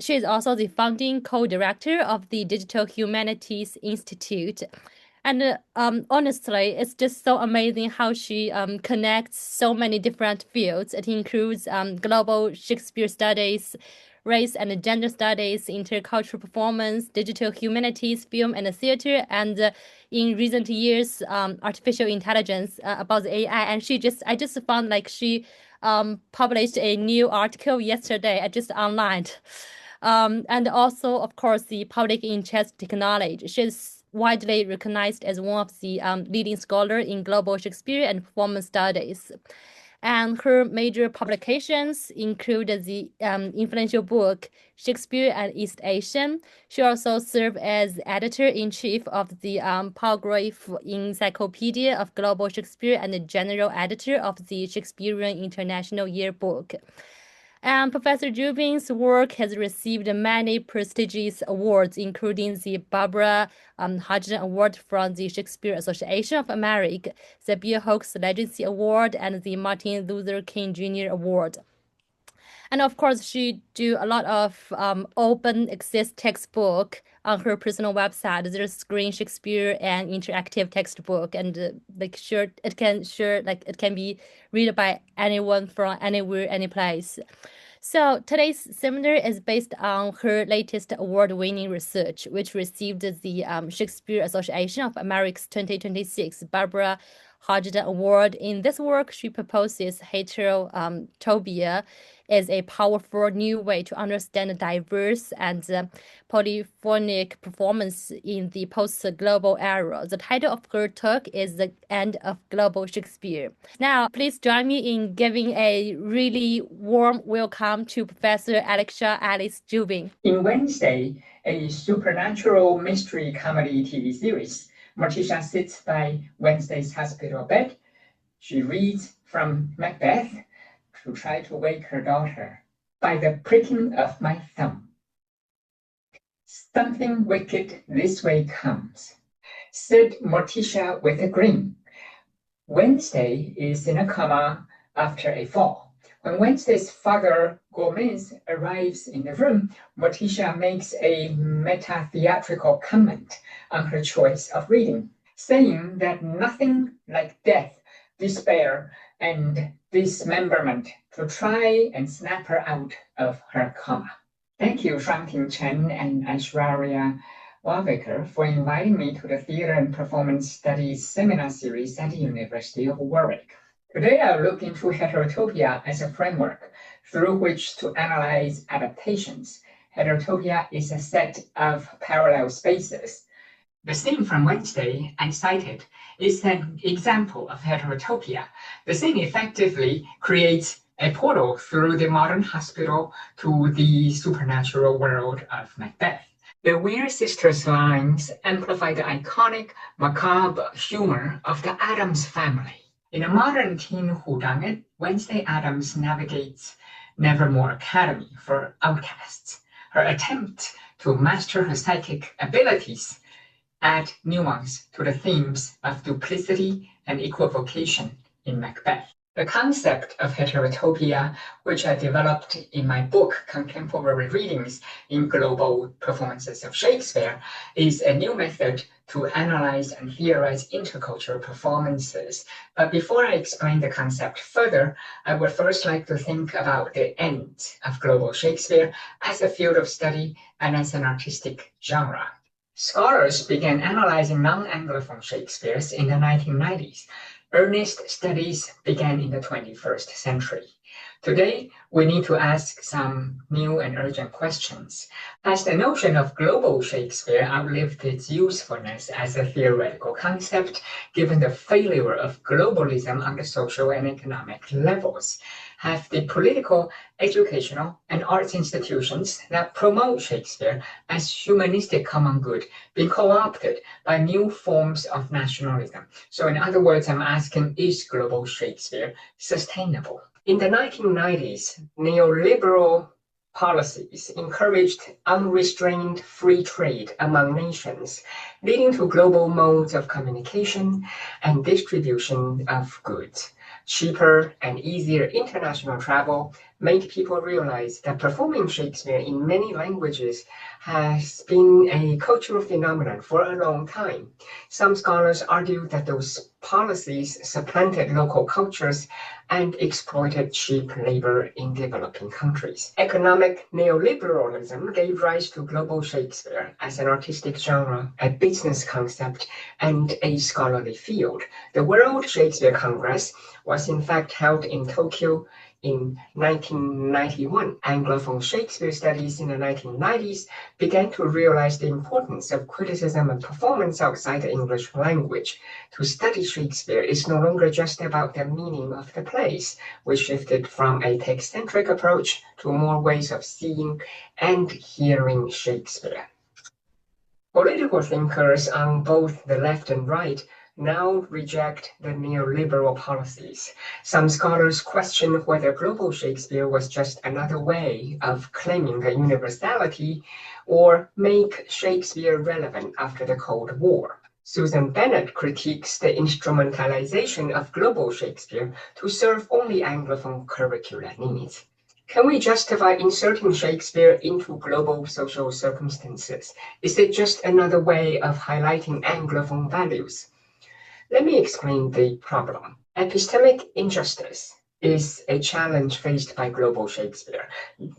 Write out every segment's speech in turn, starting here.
she is also the founding co-director of the Digital Humanities Institute. And honestly, it's just so amazing how she connects so many different fields. It includes global Shakespeare studies, race and gender studies, intercultural performance, digital humanities, film and theater, and in recent years, artificial intelligence about the AI. And I just found like she published a new article yesterday, just online. And also, of course, the public interest technology. She's widely recognized as one of the leading scholars in global Shakespeare and performance studies. And her major publications include the influential book Shakespeare and East Asian. She also served as editor-in-chief of the Palgrave Encyclopedia of Global Shakespeare and the general editor of the Shakespearean International Yearbook. Professor Joubin's work has received many prestigious awards, including the Barbara Hodgdon Award from the Shakespeare Association of America, the Bill Hooks Legacy Award, and the Martin Luther King Jr. Award. And of course, she do a lot of open access textbook on her personal website. There's Screen Shakespeare and interactive textbook, and it can be read by anyone from anywhere, any place. So today's seminar is based on her latest award-winning research, which received the Shakespeare Association of America's 2026 Barbara Hodgdon Award. In this work, she proposes heterotopia as a powerful new way to understand diverse and polyphonic performance in the post-global era. The title of her talk is The End of Global Shakespeare. Now, please join me in giving a really warm welcome to Professor Alice Joubin. In Wednesday, a supernatural mystery comedy TV series, Morticia sits by Wednesday's hospital bed. She reads from Macbeth to try to wake her daughter. By the pricking of my thumb, something wicked this way comes, said Morticia with a grin. Wednesday is in a coma after a fall. When Wednesday's father, Gomez, arrives in the room, Morticia makes a meta-theatrical comment on her choice of reading, saying that nothing like death, despair, and dismemberment to try and snap her out of her coma. Thank you, Shangting Chen and Aishwarya Warwick, for inviting me to the Theater and Performance Studies seminar series at the University of Warwick. Today, I'll look into heterotopia as a framework through which to analyze adaptations. Heterotopia is a set of parallel spaces. The scene from Wednesday I cited is an example of heterotopia. The scene effectively creates a portal through the modern hospital to the supernatural world of Macbeth. The Weir sisters' lines amplify the iconic, macabre humor of the Addams family. In a modern teen whodunit, Wednesday Addams navigates Nevermore Academy for outcasts. Her attempt to master her psychic abilities add nuance to the themes of duplicity and equivocation in Macbeth. The concept of heterotopia, which I developed in my book, Contemporary Readings in Global Performances of Shakespeare, is a new method to analyze and theorize intercultural performances. But before I explain the concept further, I would first like to think about the end of global Shakespeare as a field of study and as an artistic genre. Scholars began analyzing non-Anglophone Shakespeares in the 1990s. Earnest studies began in the 21st century. Today, we need to ask some new and urgent questions. Has the notion of global Shakespeare outlived its usefulness as a theoretical concept, given the failure of globalism on the social and economic levels? Have the political, educational, and arts institutions that promote Shakespeare as humanistic common good been co-opted by new forms of nationalism? So in other words, I'm asking, is global Shakespeare sustainable? In the 1990s, neoliberal policies encouraged unrestrained free trade among nations, leading to global modes of communication and distribution of goods. Cheaper and easier international travel made people realize that performing Shakespeare in many languages has been a cultural phenomenon for a long time. Some scholars argue that those policies supplanted local cultures and exploited cheap labor in developing countries. Economic neoliberalism gave rise to global Shakespeare as an artistic genre, a business concept, and a scholarly field. The World Shakespeare Congress was in fact held in Tokyo in 1991. Anglophone Shakespeare studies in the 1990s began to realize the importance of criticism and performance outside the English language. To study Shakespeare is no longer just about the meaning of the plays. We shifted from a text-centric approach to more ways of seeing and hearing Shakespeare. Political thinkers on both the left and right now reject the neoliberal policies. Some scholars question whether global Shakespeare was just another way of claiming the universality or make Shakespeare relevant after the Cold War. Susan Bennett critiques the instrumentalization of global Shakespeare to serve only Anglophone curricular needs. Can we justify inserting Shakespeare into global social circumstances? Is it just another way of highlighting Anglophone values? Let me explain the problem. Epistemic injustice is a challenge faced by global Shakespeare.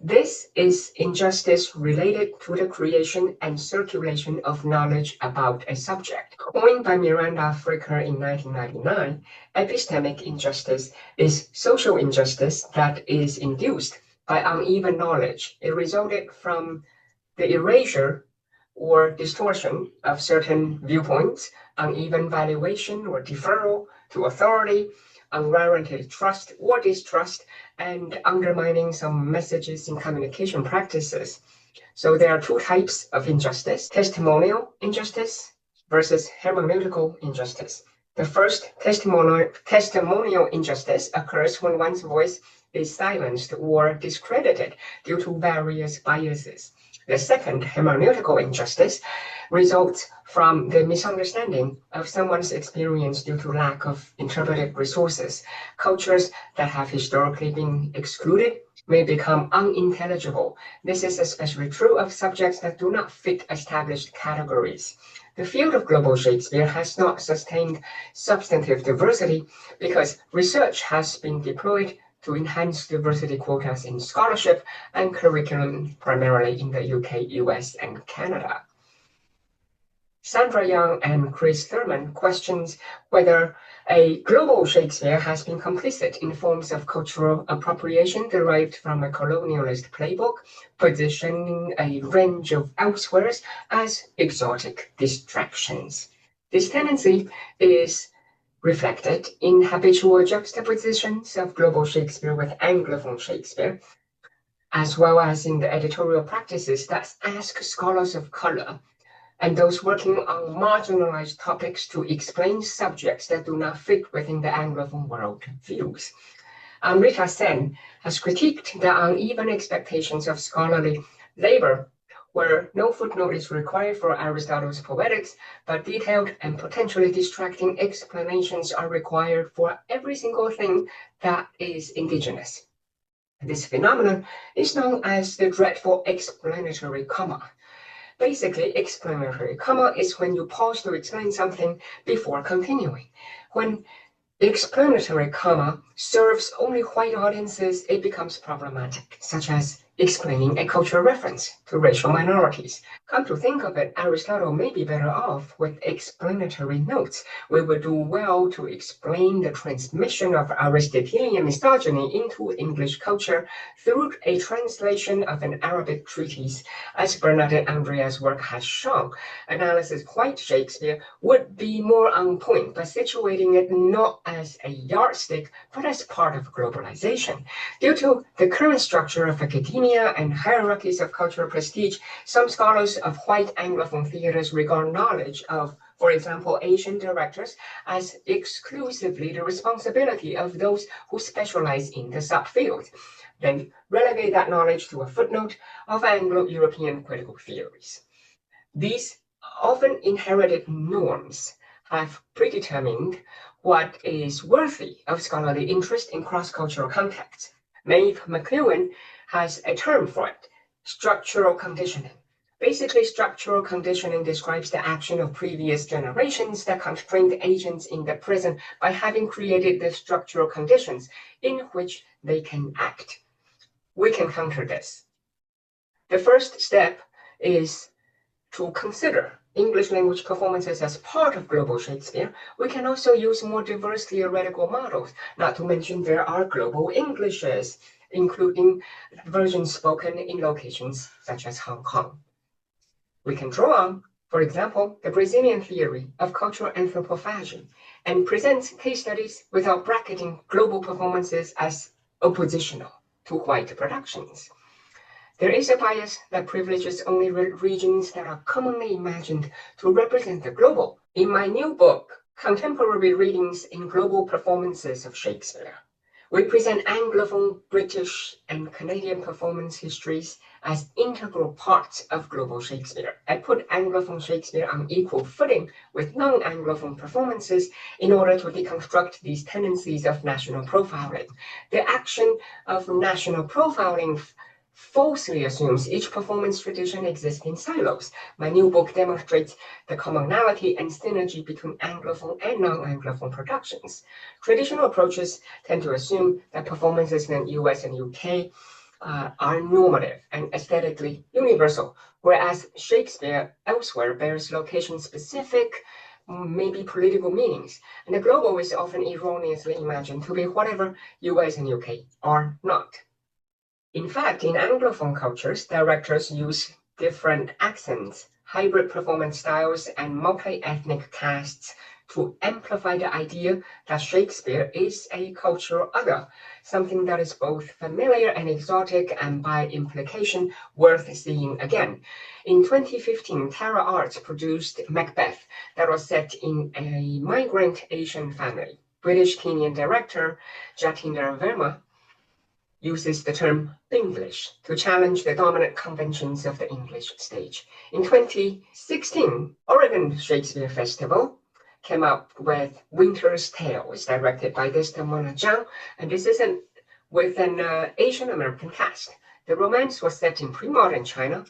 This is injustice related to the creation and circulation of knowledge about a subject. Coined by Miranda Fricker in 1999, epistemic injustice is social injustice that is induced by uneven knowledge. It resulted from the erasure or distortion of certain viewpoints, uneven valuation or deferral to authority, unwarranted trust or distrust, and undermining some messages in communication practices. So there are two types of injustice: testimonial injustice versus hermeneutical injustice. The first, testimonial injustice, occurs when one's voice is silenced or discredited due to various biases. The second, hermeneutical injustice, results from the misunderstanding of someone's experience due to lack of interpretive resources. Cultures that have historically been excluded may become unintelligible. This is especially true of subjects that do not fit established categories. The field of global Shakespeare has not sustained substantive diversity because research has been deployed to enhance diversity quotas in scholarship and curriculum, primarily in the UK, US, and Canada. Sandra Young and Chris Thurman questions whether a global Shakespeare has been complicit in forms of cultural appropriation derived from a colonialist playbook, positioning a range of elsewheres as exotic distractions. This tendency is reflected in habitual juxtapositions of global Shakespeare with Anglophone Shakespeare, as well as in the editorial practices that ask scholars of color and those working on marginalized topics to explain subjects that do not fit within the Anglophone world views. Rita Sen has critiqued the uneven expectations of scholarly labor, where no footnote is required for Aristotle's poetics, but detailed and potentially distracting explanations are required for every single thing that is indigenous. This phenomenon is known as the dreadful explanatory comma. Basically, explanatory comma is when you pause to explain something before continuing. When explanatory comma serves only white audiences, it becomes problematic, such as explaining a cultural reference to racial minorities. Come to think of it, Aristotle may be better off with explanatory notes. We would do well to explain the transmission of Aristotelian misogyny into English culture through a translation of an Arabic treatise, as Bernadette Andrea's work has shown. Analysis of white Shakespeare would be more on point by situating it not as a yardstick, but as part of globalization. Due to the current structure of academia and hierarchies of cultural prestige, some scholars of white Anglophone theaters regard knowledge of, for example, Asian directors as exclusively the responsibility of those who specialize in the subfield, then relegate that knowledge to a footnote of Anglo-European critical theories. These often inherited norms have predetermined what is worthy of scholarly interest in cross-cultural contexts. Maeve McLuhan has a term for it, structural conditioning. Basically, structural conditioning describes the action of previous generations that constrained agents in the present by having created the structural conditions in which they can act. We can counter this. The first step is to consider English language performances as part of global Shakespeare. We can also use more diverse theoretical models, not to mention there are global Englishes, including versions spoken in locations such as Hong Kong. We can draw on, for example, the Brazilian theory of cultural anthropophagy and present case studies without bracketing global performances as oppositional to white productions. There is a bias that privileges only regions that are commonly imagined to represent the global. In my new book, Contemporary Readings in Global Performances of Shakespeare, we present Anglophone, British, and Canadian performance histories as integral parts of global Shakespeare. I put Anglophone Shakespeare on equal footing with non-Anglophone performances in order to deconstruct these tendencies of national profiling. The action of national profiling falsely assumes each performance tradition exists in silos. My new book demonstrates the commonality and synergy between Anglophone and non-Anglophone productions. Traditional approaches tend to assume that performances in the US and UK are normative and aesthetically universal, whereas Shakespeare elsewhere bears location-specific, maybe political meanings, and the global is often erroneously imagined to be whatever US and UK are not. In fact, in Anglophone cultures, directors use different accents, hybrid performance styles, and multi-ethnic casts to amplify the idea that Shakespeare is a cultural other, something that is both familiar and exotic, and by implication, worth seeing again. In 2015, Terra Arts produced Macbeth that was set in a migrant Asian family. British-Kenyan director Jatinder Verma uses the term English to challenge the dominant conventions of the English stage. In 2016, Oregon Shakespeare Festival came up with Winter's Tale, directed by Desdemona, and this is with an Asian American cast. The romance was set in pre-modern China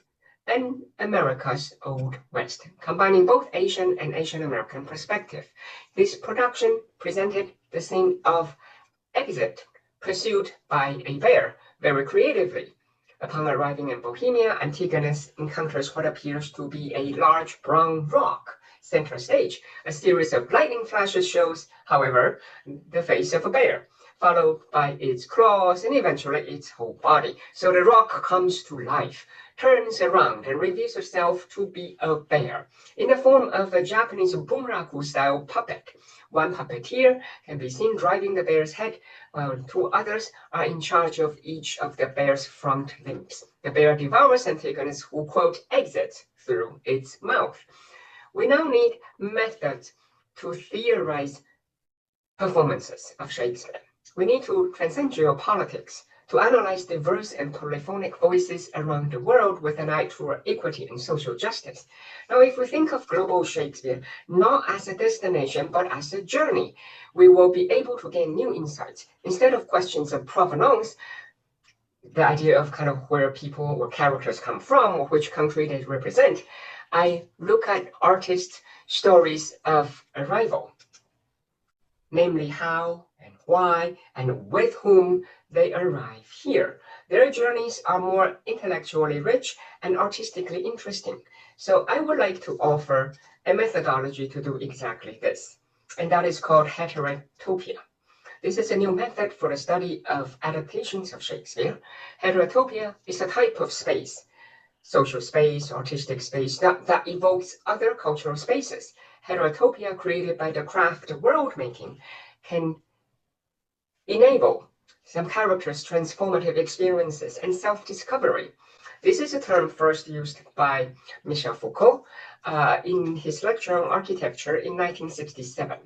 and America's Old West, combining both Asian and Asian American perspective. This production presented the scene of exit pursued by a bear very creatively. Upon arriving in Bohemia, Antigonus encounters what appears to be a large brown rock center stage. A series of lightning flashes shows, however, the face of a bear, followed by its claws and eventually its whole body. So the rock comes to life, turns around, and reveals itself to be a bear in the form of a Japanese bunraku-style puppet. One puppeteer can be seen driving the bear's head, while two others are in charge of each of the bear's front limbs. The bear devours Antigonus, who, quote, exits through its mouth. We now need methods to theorize performances of Shakespeare. We need to transcend geopolitics to analyze diverse and polyphonic voices around the world with an eye toward equity and social justice. Now, if we think of global Shakespeare not as a destination, but as a journey, we will be able to gain new insights. Instead of questions of provenance, the idea of kind of where people or characters come from or which country they represent, I look at artists' stories of arrival, namely how and why and with whom they arrive here. Their journeys are more intellectually rich and artistically interesting. So I would like to offer a methodology to do exactly this, and that is called Heterotopia. This is a new method for the study of adaptations of Shakespeare. Heterotopia is a type of space, social space, artistic space, that evokes other cultural spaces. Heterotopia created by the craft of world-making can enable some characters' transformative experiences and self-discovery. This is a term first used by Michel Foucault in his lecture on architecture in 1967.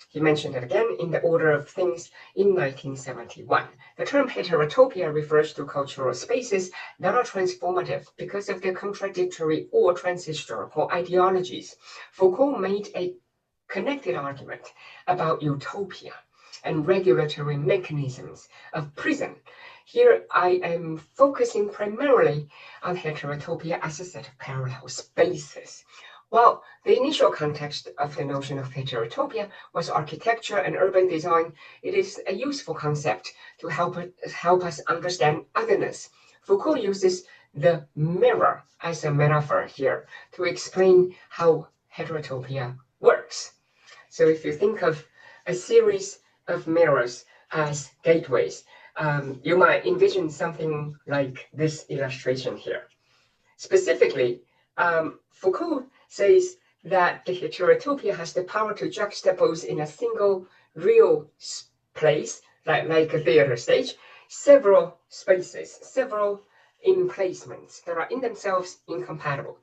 He mentioned it again in The Order of Things in 1971. The term heterotopia refers to cultural spaces that are transformative because of their contradictory or transhistorical ideologies. Foucault made a connected argument about utopia and regulatory mechanisms of prison. Here I am focusing primarily on heterotopia as a set of parallel spaces. While the initial context of the notion of heterotopia was architecture and urban design, it is a useful concept to help us understand otherness. Foucault uses the mirror as a metaphor here to explain how heterotopia works. So if you think of a series of mirrors as gateways, you might envision something like this illustration here. Specifically, Foucault says that the heterotopia has the power to juxtapose in a single real place, like a theater stage, several spaces, several emplacements that are in themselves incompatible.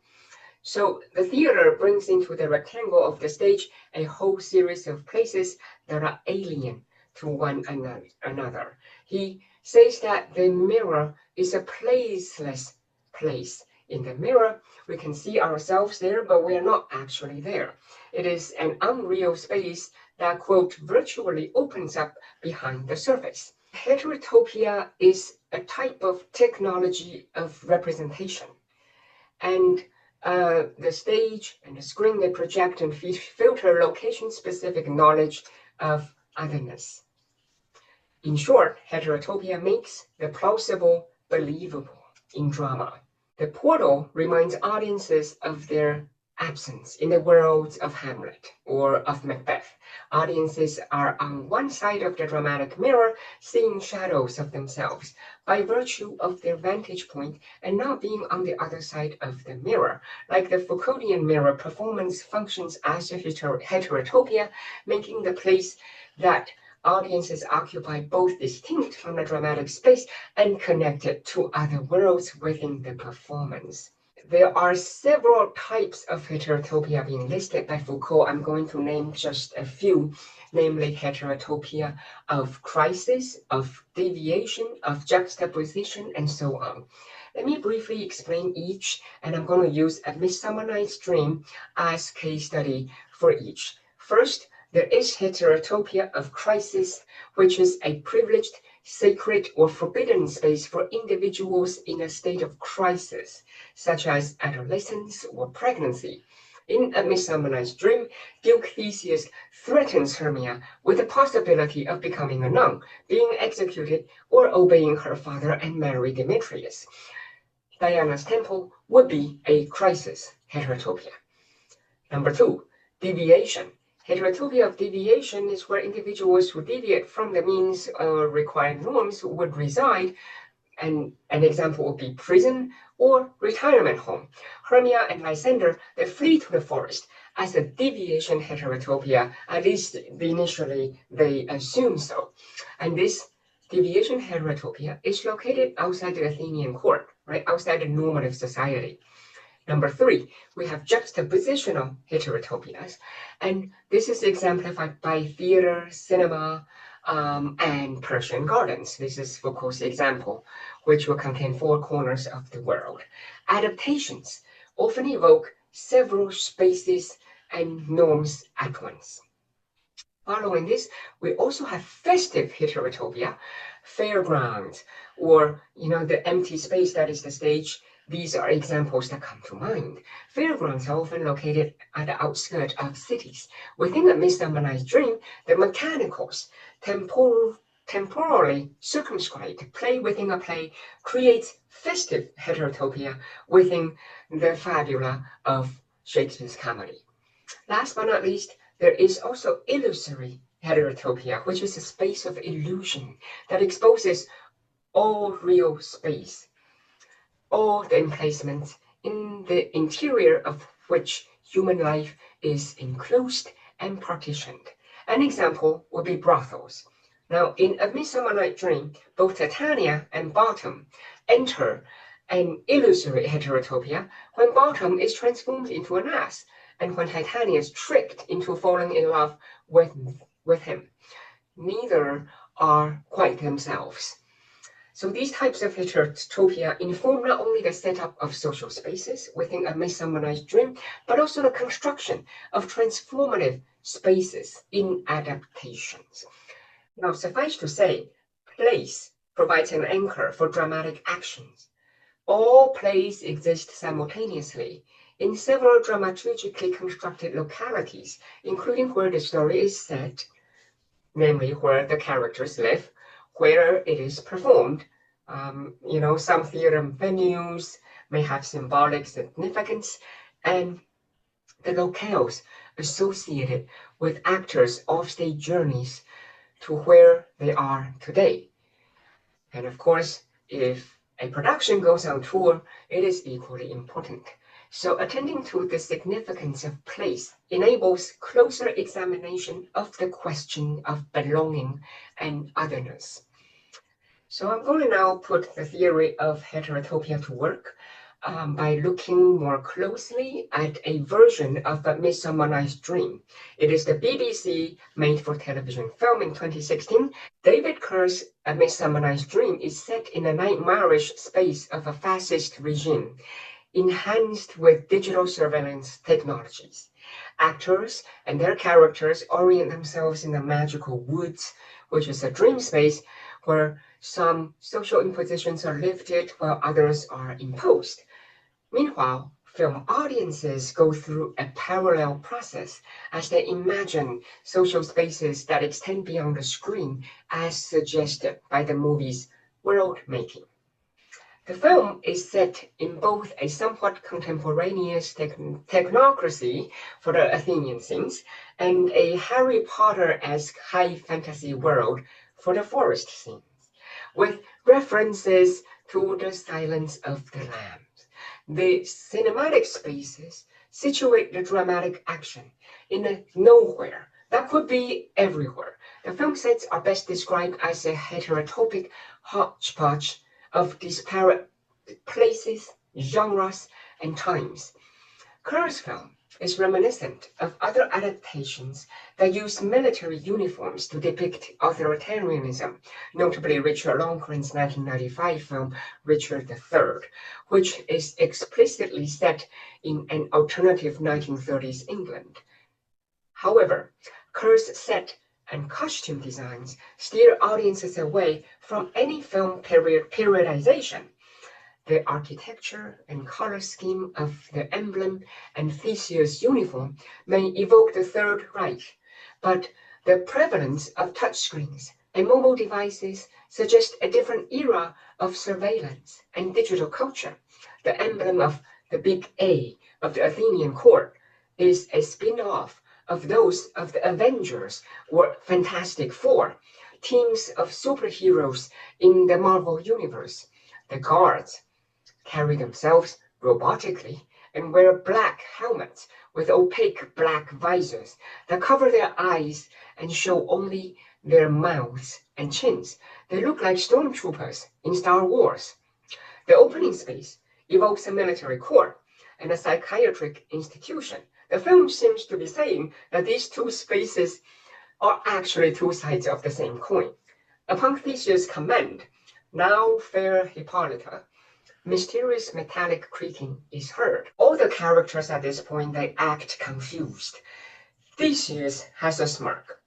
So the theater brings into the rectangle of the stage a whole series of places that are alien to one another. He says that the mirror is a placeless place. In the mirror, we can see ourselves there, but we are not actually there. It is an unreal space that, quote, virtually opens up behind the surface. Heterotopia is a type of technology of representation. And the stage and the screen, they project and filter location-specific knowledge of otherness. In short, heterotopia makes the plausible believable in drama. The portal reminds audiences of their absence in the worlds of Hamlet or of Macbeth. Audiences are on one side of the dramatic mirror, seeing shadows of themselves by virtue of their vantage point and not being on the other side of the mirror. Like the Foucauldian mirror, performance functions as a heterotopia, making the place that audiences occupy both distinct from the dramatic space and connected to other worlds within the performance. There are several types of heterotopia being listed by Foucault. I'm going to name just a few, namely heterotopia of crisis, of deviation, of juxtaposition, and so on. Let me briefly explain each, and I'm going to use A Midsummer Night's Dream as case study for each. First, there is heterotopia of crisis, which is a privileged, sacred, or forbidden space for individuals in a state of crisis, such as adolescence or pregnancy. In A Midsummer Night's Dream, Duke Theseus threatens Hermia with the possibility of becoming a nun, being executed, or obeying her father and marry Demetrius. Diana's temple would be a crisis heterotopia. Number two, deviation. Heterotopia of deviation is where individuals who deviate from the means or required norms would reside, and an example would be prison or retirement home. Hermia and Lysander, they flee to the forest as a deviation heterotopia, at least initially they assume so. And this deviation heterotopia is located outside the Athenian court, right, outside the normative society. Number three, we have juxtapositional heterotopias, and this is exemplified by theater, cinema, and Persian gardens. This is Foucault's example, which will contain four corners of the world. Adaptations often evoke several spaces and norms at once. Following this, we also have festive heterotopia, fairgrounds, or the empty space that is the stage. These are examples that come to mind. Fairgrounds are often located at the outskirts of cities. Within A Midsummer Night's Dream, the mechanicals, temporally circumscribed play within a play, creates festive heterotopia within the fabula of Shakespeare's comedy. Last but not least, there is also illusory heterotopia, which is a space of illusion that exposes all real space, all the emplacements in the interior of which human life is enclosed and partitioned. An example would be brothels. Now, in A Midsummer Night's Dream, both Titania and Bottom enter an illusory heterotopia when Bottom is transformed into an ass and when Titania is tricked into falling in love with him. Neither are quite themselves. So these types of heterotopia inform not only the setup of social spaces within A Midsummer Night's Dream, but also the construction of transformative spaces in adaptations. Now, suffice to say, place, provides an anchor for dramatic actions. All plays exist simultaneously in several dramaturgically constructed localities, including where the story is set, namely where the characters live, where it is performed. Some theater venues may have symbolic significance, and the locales associated with actors' offstage journeys to where they are today. And of course, if a production goes on tour, it is equally important. So attending to the significance of place enables closer examination of the question of belonging and otherness. So I'm going to now put the theory of heterotopia to work by looking more closely at a version of A Midsummer Night's Dream. It is the BBC made-for-television film in 2016. David Kerr's A Midsummer Night's Dream is set in a nightmarish space of a fascist regime, enhanced with digital surveillance technologies. Actors and their characters orient themselves in the magical woods, which is a dream space where some social impositions are lifted while others are imposed. Meanwhile, film audiences go through a parallel process as they imagine social spaces that extend beyond the screen as suggested by the movie's world making. The film is set in both a somewhat contemporaneous technocracy for the Athenian scenes and a Harry Potter-esque high fantasy world for the forest scenes, with references to the Silence of the Lambs. The cinematic spaces situate the dramatic action in a nowhere that could be everywhere. The film sets are best described as a heterotopic hodgepodge of disparate places, genres, and times. Kerr's film is reminiscent of other adaptations that use military uniforms to depict authoritarianism, notably Richard Loncren's 1995 film Richard III, which is explicitly set in an alternative 1930s England. However, Kerr's set and costume designs steer audiences away from any film periodization. The architecture and color scheme of the emblem and Theseus' uniform may evoke the Third Reich, but the prevalence of touchscreens and mobile devices suggests a different era of surveillance and digital culture. The emblem of the big A of the Athenian court is a spin-off of those of the Avengers or Fantastic Four, teams of superheroes in the Marvel Universe. The guards carry themselves robotically and wear black helmets with opaque black visors that cover their eyes and show only their mouths and chins. They look like stormtroopers in Star Wars. The opening space evokes a military corps and a psychiatric institution. The film seems to be saying that these two spaces are actually two sides of the same coin. Upon Theseus' command, "Now, fair Hippolyta," mysterious metallic creaking is heard. All the characters at this point, they act confused. Theseus has a smirk.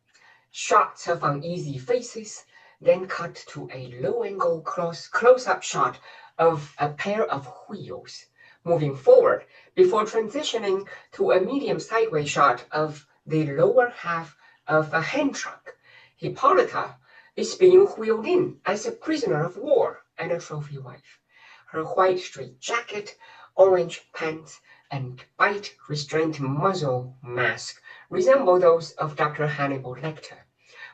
Shots of uneasy faces, then cut to a low-angle close-up shot of a pair of wheels moving forward before transitioning to a medium sideways shot of the lower half of a hand truck. Hippolyta is being wheeled in as a prisoner of war and a trophy wife. Her white straight jacket, orange pants, and white restrained muzzle mask resemble those of Dr. Hannibal Lecter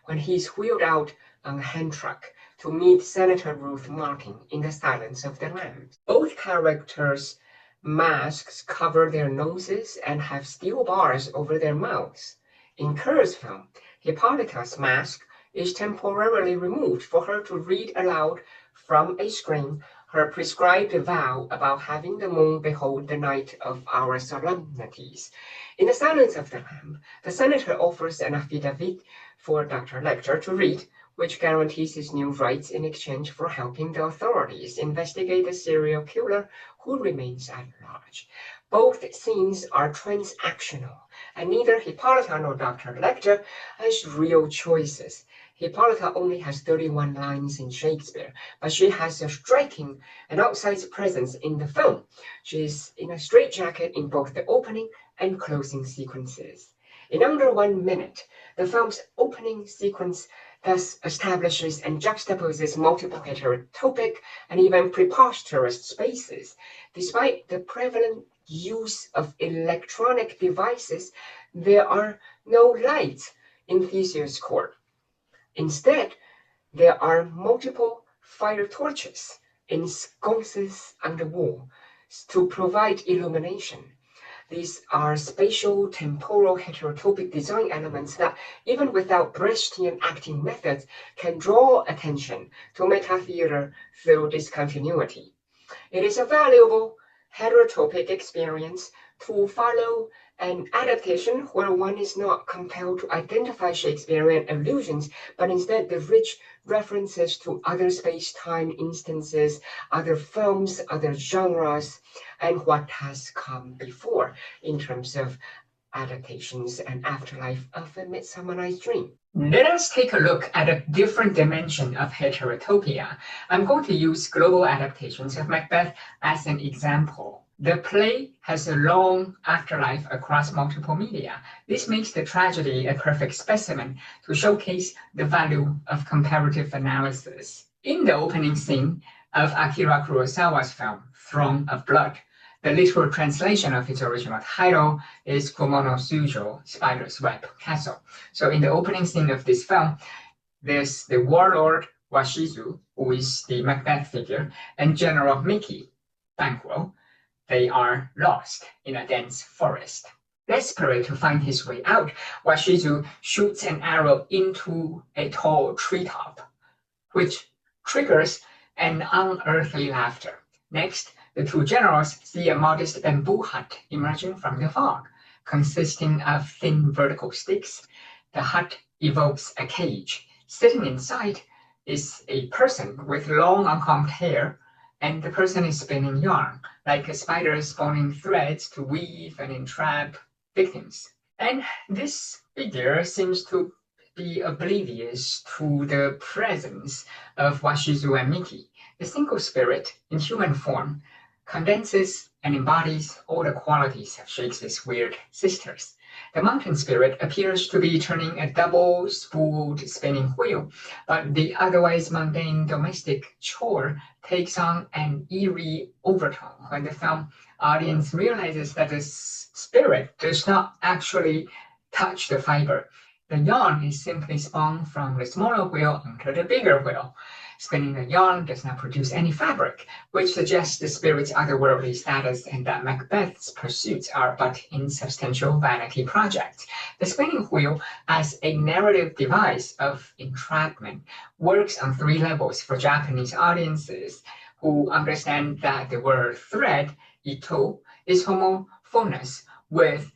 when he's wheeled out on a hand truck to meet Senator Ruth Martin in The Silence of the Lambs. Both characters' masks cover their noses and have steel bars over their mouths. In Kerr's film, Hippolyta's mask is temporarily removed for her to read aloud from a screen her prescribed vow about having the moon behold the night of our solemnities. In The Silence of the Lamb, the senator offers an affidavit for Dr. Lecter to read, which guarantees his new rights in exchange for helping the authorities investigate the serial killer who remains at large. Both scenes are transactional, and neither Hippolyta nor Dr. Lecter has real choices. Hippolyta only has 31 lines in Shakespeare, but she has a striking and outsized presence in the film. She is in a straitjacket in both the opening and closing sequences. In under 1 minute, the film's opening sequence thus establishes and juxtaposes multiple heterotopic and even preposterous spaces. Despite the prevalent use of electronic devices, there are no lights in Theseus' court. Instead, there are multiple fire torches in sconces on the wall to provide illumination. These are spatial, temporal, heterotopic design elements that, even without Brechtian acting methods, can draw attention to meta-theater through discontinuity. It is a valuable heterotopic experience to follow an adaptation where one is not compelled to identify Shakespearean allusions, but instead the rich references to other space-time instances, other films, other genres, and what has come before in terms of adaptations and afterlife of A Midsummer Night's Dream. Let us take a look at a different dimension of heterotopia. I'm going to use global adaptations of Macbeth as an example. The play has a long afterlife across multiple media. This makes the tragedy a perfect specimen to showcase the value of comparative analysis. In the opening scene of Akira Kurosawa's film, Throne of Blood, the literal translation of its original title is Kumono Sujo, Spider's Web Castle. So in the opening scene of this film, there's the warlord Washizu, who is the Macbeth figure, and General Miki, Banquo. They are lost in a dense forest. Desperate to find his way out, Washizu shoots an arrow into a tall treetop, which triggers an unearthly laughter. Next, the two generals see a modest bamboo hut emerging from the fog, consisting of thin vertical sticks. The hut evokes a cage. Sitting inside is a person with long uncombed hair, and the person is spinning yarn, like a spider spawning threads to weave and entrap victims. And this figure seems to be oblivious to the presence of Washizu and Miki. The single spirit, in human form, condenses and embodies all the qualities of Shakespeare's weird sisters. The mountain spirit appears to be turning a double-spooled spinning wheel, but the otherwise mundane domestic chore takes on an eerie overtone when the film audience realizes that the spirit does not actually touch the fiber. The yarn is simply spun from the smaller wheel onto the bigger wheel. Spinning the yarn does not produce any fabric, which suggests the spirit's otherworldly status and that Macbeth's pursuits are but insubstantial vanity projects. The spinning wheel, as a narrative device of entrapment, works on 3 levels for Japanese audiences who understand that the word thread, ito, is homophonous with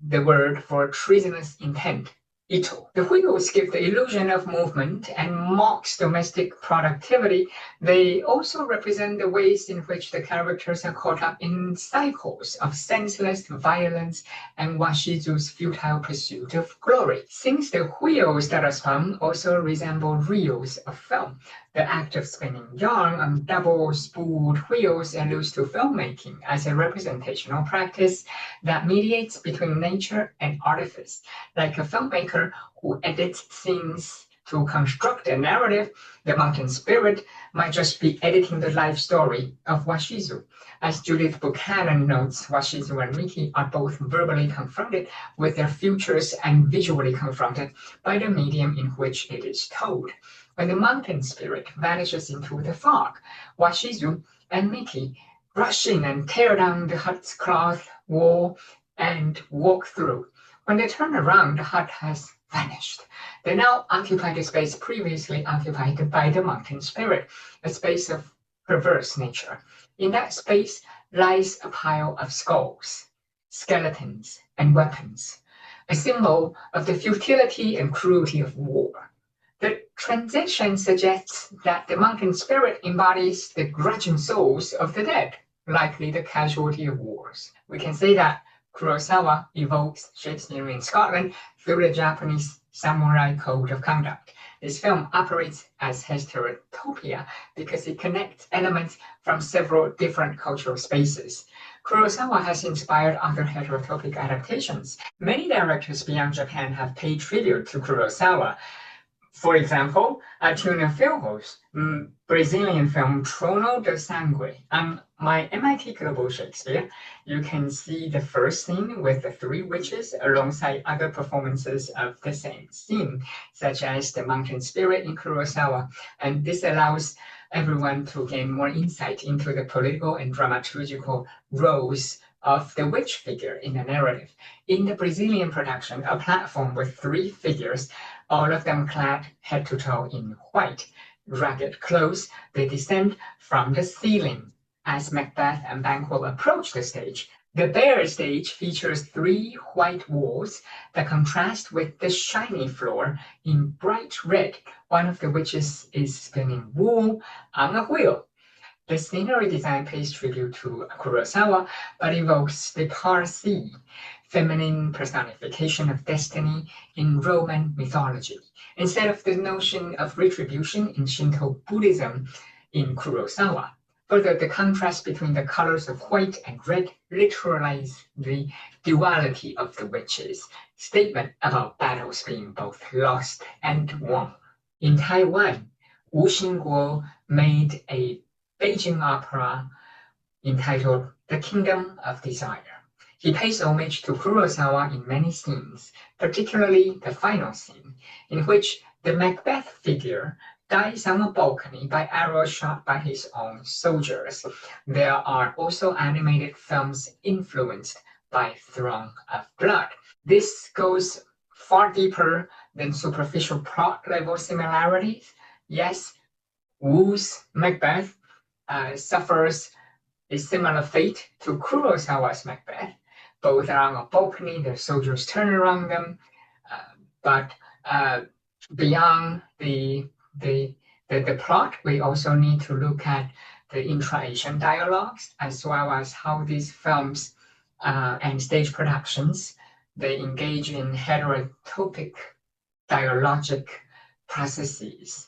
the word for treasonous intent, ito. The wheels give the illusion of movement and mocks domestic productivity. They also represent the ways in which the characters are caught up in cycles of senseless violence and Washizu's futile pursuit of glory. Since the wheels that are spun also resemble reels of film, the act of spinning yarn on double-spooled wheels alludes to filmmaking as a representational practice that mediates between nature and artifice. Like a filmmaker who edits scenes to construct a narrative, the mountain spirit might just be editing the life story of Washizu. As Judith Buchanan notes, Washizu and Miki are both verbally confronted with their futures and visually confronted by the medium in which it is told. When the mountain spirit vanishes into the fog, Washizu and Miki rush in and tear down the hut's cloth wall and walk through. When they turn around, the hut has vanished. They now occupy the space previously occupied by the mountain spirit, a space of perverse nature. In that space lies a pile of skulls, skeletons, and weapons, a symbol of the futility and cruelty of war. The transition suggests that the mountain spirit embodies the grudging souls of the dead, likely the casualty of wars. We can say that Kurosawa evokes Shakespeare in Scotland through the Japanese samurai code of conduct. This film operates as heterotopia because it connects elements from several different cultural spaces. Kurosawa has inspired other heterotopic adaptations. Many directors beyond Japan have paid tribute to Kurosawa. For example, Atunes Filho's Brazilian film Trono de Sangue. On my MIT Global Shakespeare, you can see the first scene with the three witches alongside other performances of the same scene, such as the mountain spirit in Kurosawa, and this allows everyone to gain more insight into the political and dramaturgical roles of the witch figure in the narrative. In the Brazilian production, a platform with three figures, all of them clad head to toe in white, ragged clothes, they descend from the ceiling. As Macbeth and Banquo approach the stage, the bare stage features three white walls that contrast with the shiny floor in bright red. One of the witches is spinning wool on a wheel. The scenery design pays tribute to Kurosawa, but evokes the Parsi, feminine personification of destiny in Roman mythology, instead of the notion of retribution in Shinto Buddhism in Kurosawa. Further, the contrast between the colors of white and red literalize the duality of the witches' statement about battles being both lost and won. In Taiwan, Hsing-kuo made a Beijing opera entitled The Kingdom of Desire. He pays homage to Kurosawa in many scenes, particularly the final scene, in which the Macbeth figure dies on a balcony by arrows shot by his own soldiers. There are also animated films influenced by Throne of Blood. This goes far deeper than superficial plot level similarities. Yes, Wu's Macbeth suffers a similar fate to Kurosawa's Macbeth. Both are on a balcony, the soldiers turn around them, but beyond the plot, we also need to look at the intra-Asian dialogues, as well as how these films and stage productions, they engage in heterotopic dialogic processes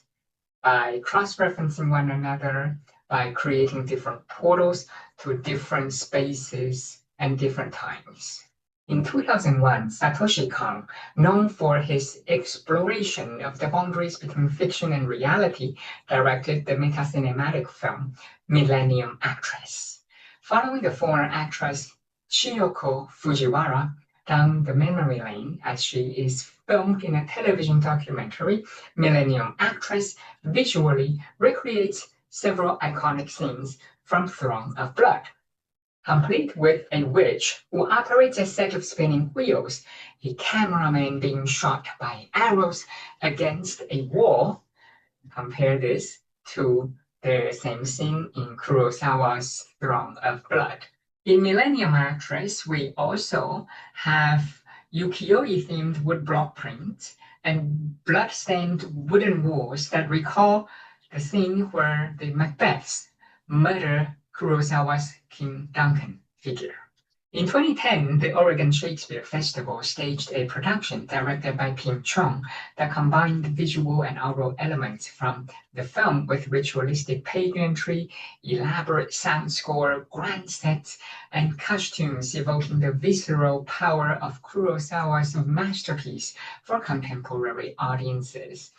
by cross-referencing one another, by creating different portals to different spaces and different times. In 2001, Satoshi Kon, known for his exploration of the boundaries between fiction and reality, directed the meta-cinematic film Millennium Actress. Following the former actress Chiyoko Fujiwara down the memory lane as she is filmed in a television documentary, Millennium Actress visually recreates several iconic scenes from Throne of Blood, complete with a witch who operates a set of spinning wheels, a cameraman being shot by arrows against a wall. Compare this to the same scene in Kurosawa's Throne of Blood. In Millennium Actress, we also have ukiyo-e-themed wood block prints and blood-stained wooden walls that recall the scene where the Macbeths murder Kurosawa's King Duncan figure. In 2010, the Oregon Shakespeare Festival staged a production directed by Chong that combined visual and oral elements from the film with ritualistic pageantry, elaborate sound score, grand sets, and costumes evoking the visceral power of Kurosawa's masterpiece for contemporary audiences.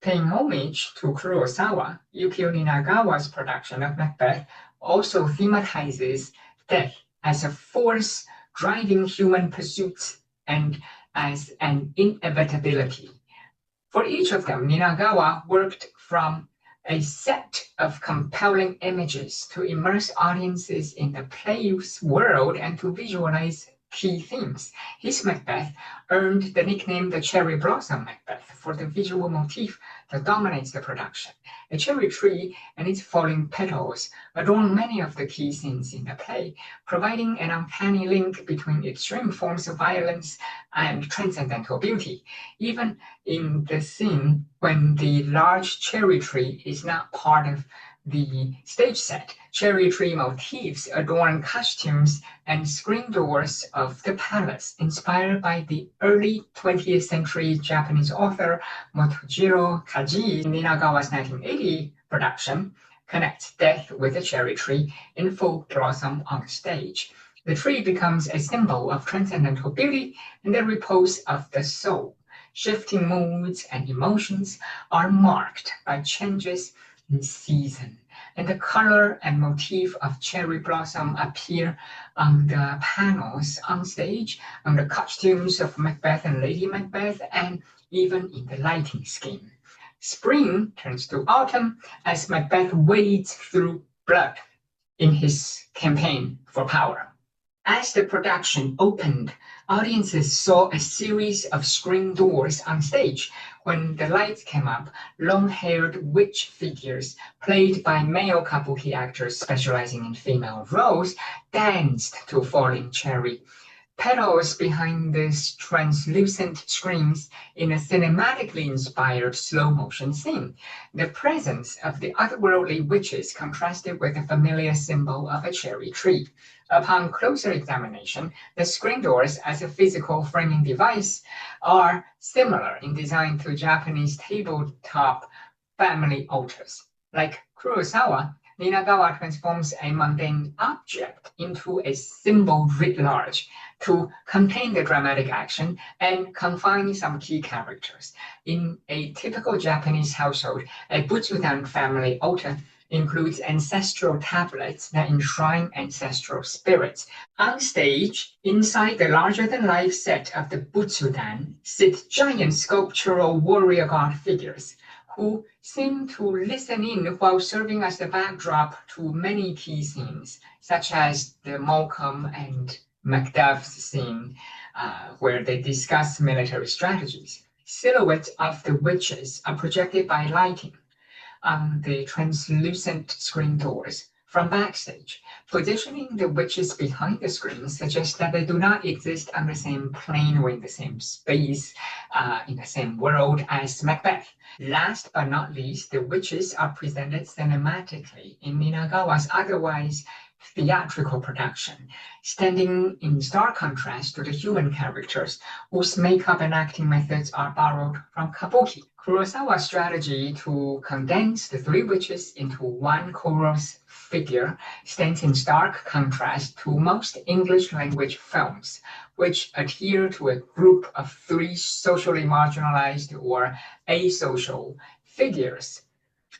Paying homage to Kurosawa, Yukio Ninagawa's production of Macbeth also thematizes death as a force driving human pursuits and as an inevitability. For each of them, Ninagawa worked from a set of compelling images to immerse audiences in the play's world and to visualize key themes. His Macbeth earned the nickname the Cherry Blossom Macbeth for the visual motif that dominates the production. A cherry tree and its falling petals adorn many of the key scenes in the play, providing an uncanny link between extreme forms of violence and transcendental beauty. Even in the scene when the large cherry tree is not part of the stage set, cherry tree motifs adorn costumes and screen doors of the palace, inspired by the early 20th century Japanese author Motojiro Kaji's Ninagawa's 1980 production connects death with a cherry tree in full blossom on stage. The tree becomes a symbol of transcendental beauty and the repose of the soul. Shifting moods and emotions are marked by changes in season, and the color and motif of cherry blossom appear on the panels on stage, on the costumes of Macbeth and Lady Macbeth, and even in the lighting scheme. Spring turns to autumn as Macbeth wades through blood in his campaign for power. As the production opened, audiences saw a series of screen doors on stage. When the lights came up, long-haired witch figures, played by male kabuki actors specializing in female roles, danced to falling cherry petals behind these translucent screens in a cinematically inspired slow-motion scene. The presence of the otherworldly witches contrasted with the familiar symbol of a cherry tree. Upon closer examination, the screen doors as a physical framing device are similar in design to Japanese tabletop family altars. Like Kurosawa, Ninagawa transforms a mundane object into a symbol writ large to contain the dramatic action and confine some key characters. In a typical Japanese household, a Butsudan family altar includes ancestral tablets that enshrine ancestral spirits. On stage, inside the larger-than-life set of the Butsudan, sit giant sculptural warrior god figures who seem to listen in while serving as the backdrop to many key scenes, such as the Malcolm and Macduff's scene, where they discuss military strategies. Silhouettes of the witches are projected by lighting on the translucent screen doors from backstage. Positioning the witches behind the screen suggests that they do not exist on the same plane or in the same space, in the same world as Macbeth. Last but not least, the witches are presented cinematically in Ninagawa's otherwise theatrical production, standing in stark contrast to the human characters whose makeup and acting methods are borrowed from kabuki. Kurosawa's strategy to condense the three witches into one chorus figure stands in stark contrast to most English language films, which adhere to a group of three socially marginalized or asocial figures,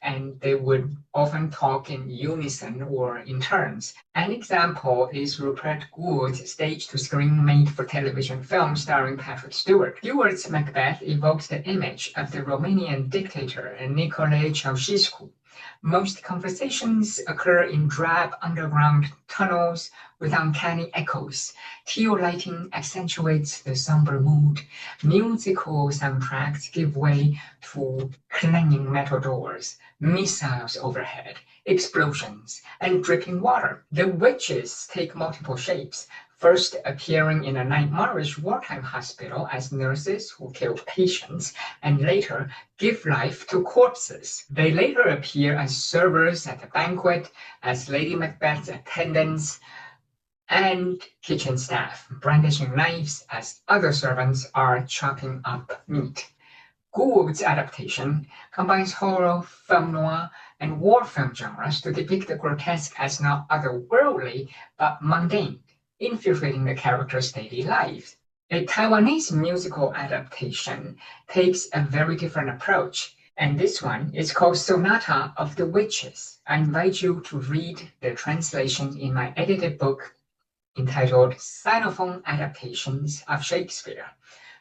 and they would often talk in unison or in turns. An example is Rupert Gould's stage-to-screen made-for-television film starring Patrick Stewart. Stewart's Macbeth evokes the image of the Romanian dictator Nicolae Ceausescu. Most conversations occur in drab underground tunnels with uncanny echoes. Teal lighting accentuates the somber mood. Musical soundtracks give way to clanging metal doors, missiles overhead, explosions, and dripping water. The witches take multiple shapes, first appearing in a nightmarish wartime hospital as nurses who kill patients, and later give life to corpses. They later appear as servers at a banquet, as Lady Macbeth's attendants, and kitchen staff, brandishing knives as other servants are chopping up meat. Gould's adaptation combines horror, film noir, and war film genres to depict the grotesque as not otherworldly, but mundane, infiltrating the characters' daily lives. A Taiwanese musical adaptation takes a very different approach, and this one is called Sonata of the Witches. I invite you to read the translation in my edited book entitled Sinophone Adaptations of Shakespeare,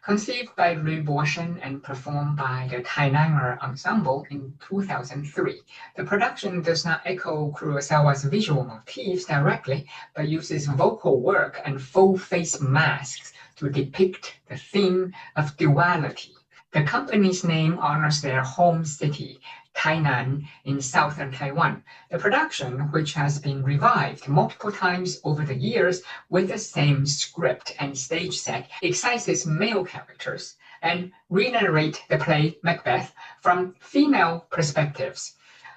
conceived by Po-shen and performed by the Tainanger Ensemble in 2003. The production does not echo Kurosawa's visual motifs directly, but uses vocal work and full-face masks to depict the theme of duality. The company's name honors their home city, Tainan, in southern Taiwan. The production, which has been revived multiple times over the years with the same script and stage set, excises male characters and re-narrate the play Macbeth from female perspectives.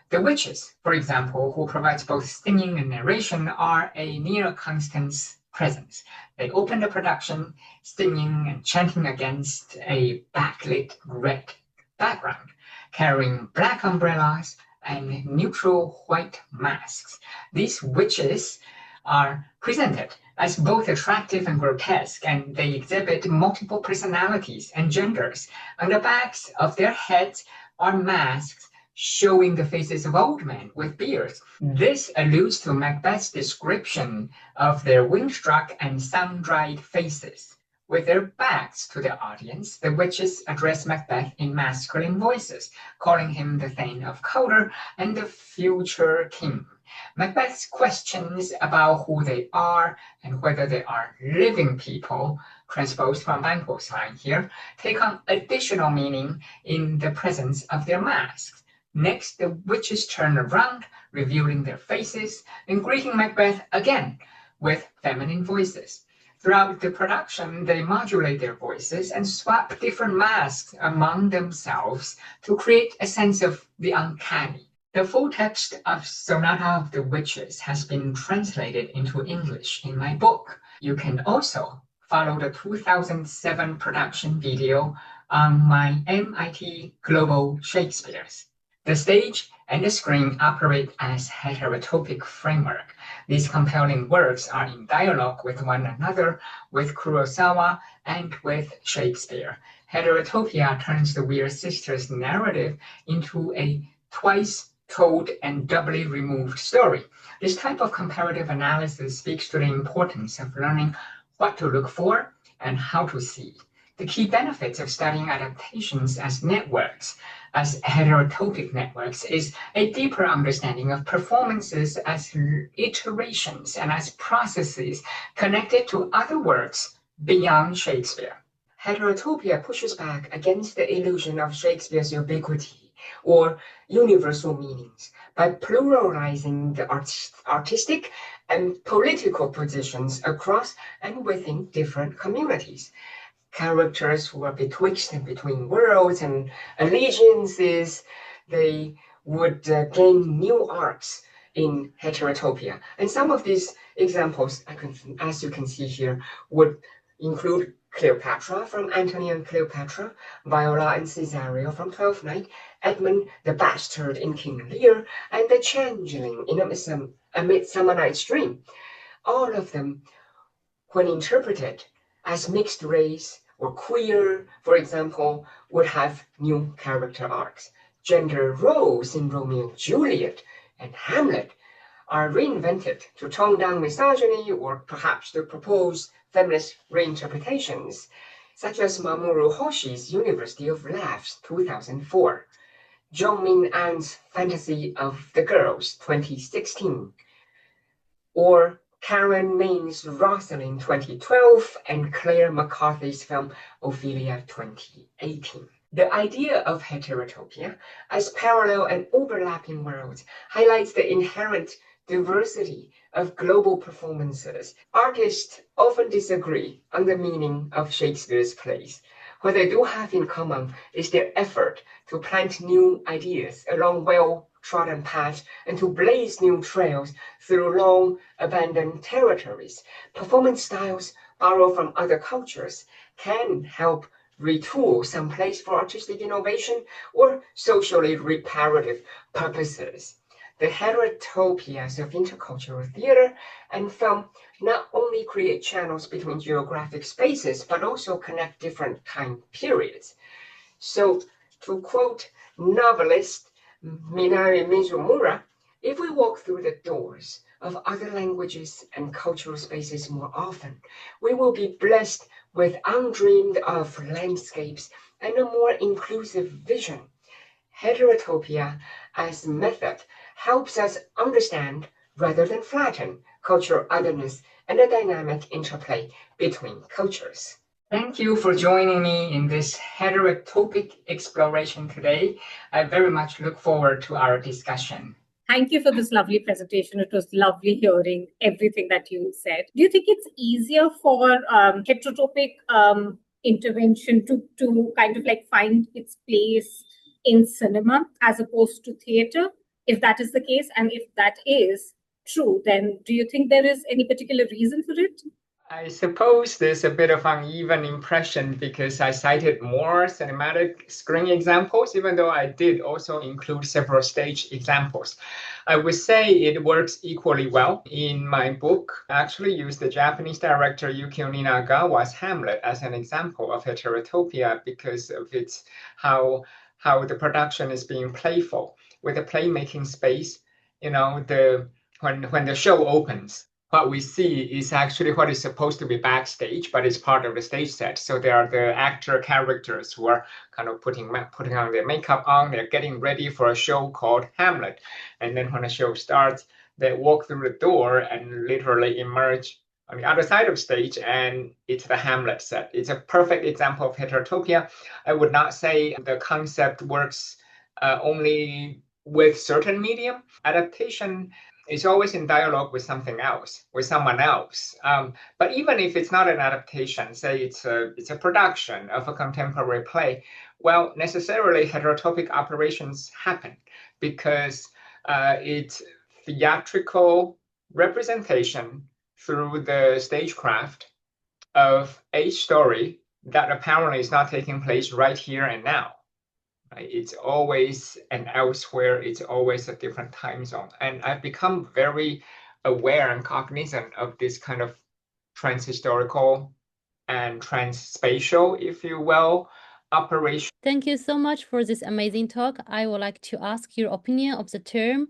The witches, for example, who provides both singing and narration, are a near constant presence. They open the production singing and chanting against a backlit red background, carrying black umbrellas and neutral white masks. These witches are presented as both attractive and grotesque, and they exhibit multiple personalities and genders. On the backs of their heads are masks showing the faces of old men with beards. This alludes to Macbeth's description of their wind-struck and sun-dried faces. With their backs to the audience, the witches address Macbeth in masculine voices, calling him the Thane of Calder and the future king. Macbeth's questions about who they are and whether they are living people, transposed from Banquo's line here, take on additional meaning in the presence of their masks. Next, the witches turn around, revealing their faces and greeting Macbeth again with feminine voices. Throughout the production, they modulate their voices and swap different masks among themselves to create a sense of the uncanny. The full text of Sonata of the Witches has been translated into English in my book. You can also follow the 2007 production video on my MIT Global Shakespeare's. The stage and the screen operate as heterotopic framework. These compelling works are in dialogue with one another, with Kurosawa, and with Shakespeare. Heterotopia turns the Weir sisters' narrative into a twice told and doubly removed story. This type of comparative analysis speaks to the importance of learning what to look for and how to see. The key benefits of studying adaptations as networks, as heterotopic networks, is a deeper understanding of performances as iterations and as processes connected to other works beyond Shakespeare. Heterotopia pushes back against the illusion of Shakespeare's ubiquity or universal meanings by pluralizing the artistic and political positions across and within different communities. Characters who are betwixt and between worlds and allegiances, they would gain new arcs in Heterotopia. And some of these examples, as you can see here, would include Cleopatra from Antony and Cleopatra, Viola and Cesario from Twelfth Night, Edmund the Bastard in King Lear, and the Changeling in A Midsummer Night's Dream. All of them, when interpreted as mixed race or queer, for example, would have new character arcs. Gender roles in Romeo and Juliet and Hamlet are reinvented to tone down misogyny or perhaps to propose feminist reinterpretations, such as Mamoru Hoshi's University of Laughs 2004, Jongmin An's Fantasy of the Girls 2016, or Karen Main's Rosalind 2012, and Claire McCarthy's film Ophelia 2018. The idea of heterotopia as parallel and overlapping worlds highlights the inherent diversity of global performances. Artists often disagree on the meaning of Shakespeare's plays. What they do have in common is their effort to plant new ideas along well-trodden paths and to blaze new trails through long abandoned territories. Performance styles borrowed from other cultures can help retool some plays for artistic innovation or socially reparative purposes. The heterotopias of intercultural theater and film not only create channels between geographic spaces, but also connect different time periods. So, to quote novelist Minari Mizumura, if we walk through the doors of other languages and cultural spaces more often, we will be blessed with undreamed of landscapes and a more inclusive vision. Heterotopia as method helps us understand rather than flatten cultural otherness and the dynamic interplay between cultures. Thank you for joining me in this heterotopic exploration today. I very much look forward to our discussion. Thank you for this lovely presentation. It was lovely hearing everything that you said. Do you think it's easier for heterotopic intervention to kind of like find its place in cinema as opposed to theater? If that is the case, and if that is true, then do you think there is any particular reason for it? I suppose there's a bit of uneven impression because I cited more cinematic screen examples, even though I did also include several stage examples. I would say it works equally well. In my book, I actually used the Japanese director Yukio Ninagawa's Hamlet as an example of heterotopia because of its how the production is being playful with the playmaking space. You know, when the show opens, what we see is actually what is supposed to be backstage, but it's part of the stage set. So there are the actor characters who are kind of putting on their makeup on. They're getting ready for a show called Hamlet. And then when the show starts, they walk through the door and literally emerge on the other side of stage, and it's the Hamlet set. It's a perfect example of heterotopia. I would not say the concept works only with certain medium. Adaptation is always in dialogue with something else, with someone else. But even if it's not an adaptation, say it's a production of a contemporary play, well, necessarily heterotopic operations happen because it's theatrical representation through the stagecraft of a story that apparently is not taking place right here and now. It's always and elsewhere, it's always a different time zone. And I've become very aware and cognizant of this kind of transhistorical and transspatial, if you will, operation. Thank you so much for this amazing talk. I would like to ask your opinion of the term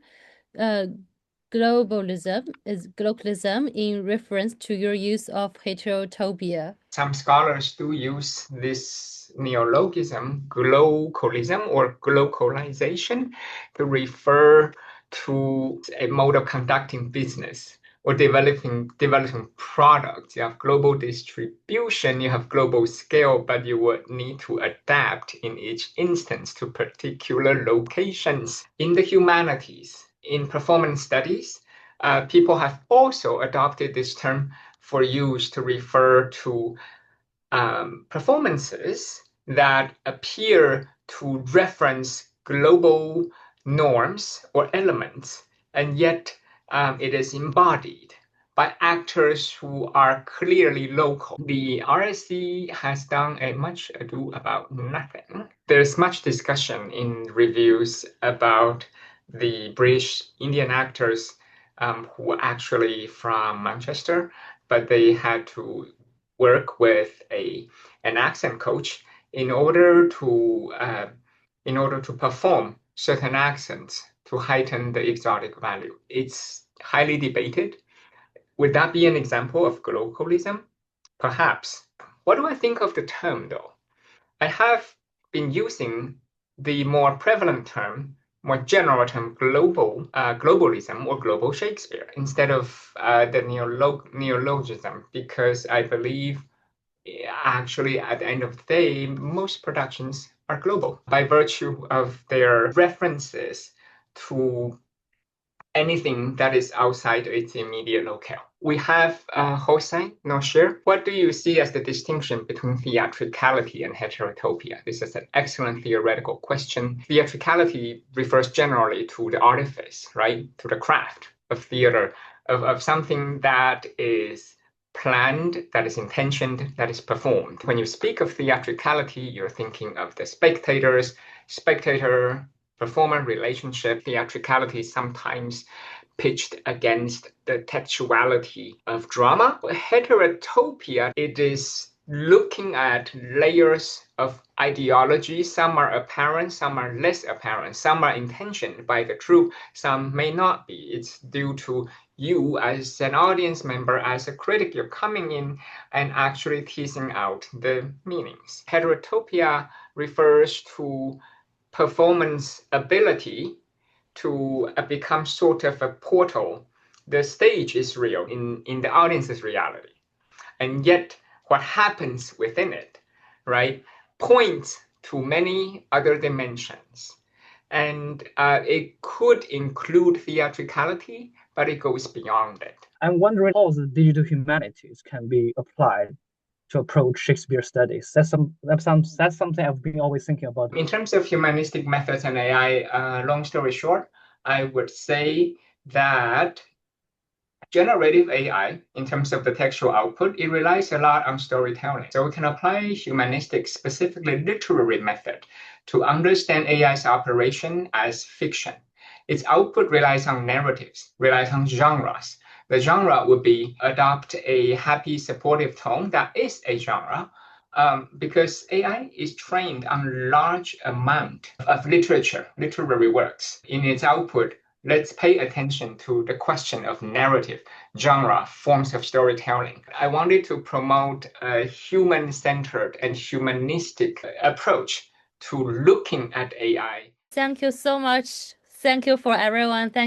globalism in reference to your use of heterotopia. Some scholars do use this neologism, glocalism or glocalization, to refer to a mode of conducting business or developing products. You have global distribution, you have global scale, but you would need to adapt in each instance to particular locations. In the humanities, in performance studies, people have also adopted this term for use to refer to performances that appear to reference global norms or elements, and yet it is embodied by actors who are clearly local. The RSC has done a much ado about nothing. There's much discussion in reviews about the British Indian actors who were actually from Manchester, but they had to work with an accent coach in order to perform certain accents to heighten the exotic value. It's highly debated. Would that be an example of glocalism? Perhaps. What do I think of the term, though? I have been using the more prevalent term, more general term, globalism or global Shakespeare instead of the neologism, because I believe actually at the end of the day, most productions are global by virtue of their references to anything that is outside its immediate locale. We have Hsing, not sure. What do you see as the distinction between theatricality and heterotopia? This is an excellent theoretical question. Theatricality refers generally to the artifice, right? To the craft of theater, of something that is planned, that is intentioned, that is performed. When you speak of theatricality, you're thinking of the spectator-performer relationship. Theatricality is sometimes pitched against the textuality of drama. Heterotopia, it is looking at layers of ideology. Some are apparent, some are less apparent, some are intentioned by the truth, some may not be. It's due to you as an audience member, as a critic, you're coming in and actually teasing out the meanings. Heterotopia refers to performance ability to become sort of a portal. The stage is real in the audience's reality, and yet what happens within it, right, points to many other dimensions. And it could include theatricality, but it goes beyond it. I'm wondering how the digital humanities can be applied to approach Shakespeare studies. That's something I've been always thinking about. In terms of humanistic methods and AI, long story short, I would say that generative AI, in terms of the textual output, it relies a lot on storytelling. So we can apply humanistic, specifically literary method to understand AI's operation as fiction. Its output relies on narratives, relies on genres. The genre would be adopt a happy, supportive tone that is a genre, because AI is trained on large amount of literature, literary works. In its output, let's pay attention to the question of narrative, genre, forms of storytelling. I wanted to promote a human-centered and humanistic approach to looking at AI. Thank you so much. Thank you for everyone. Thank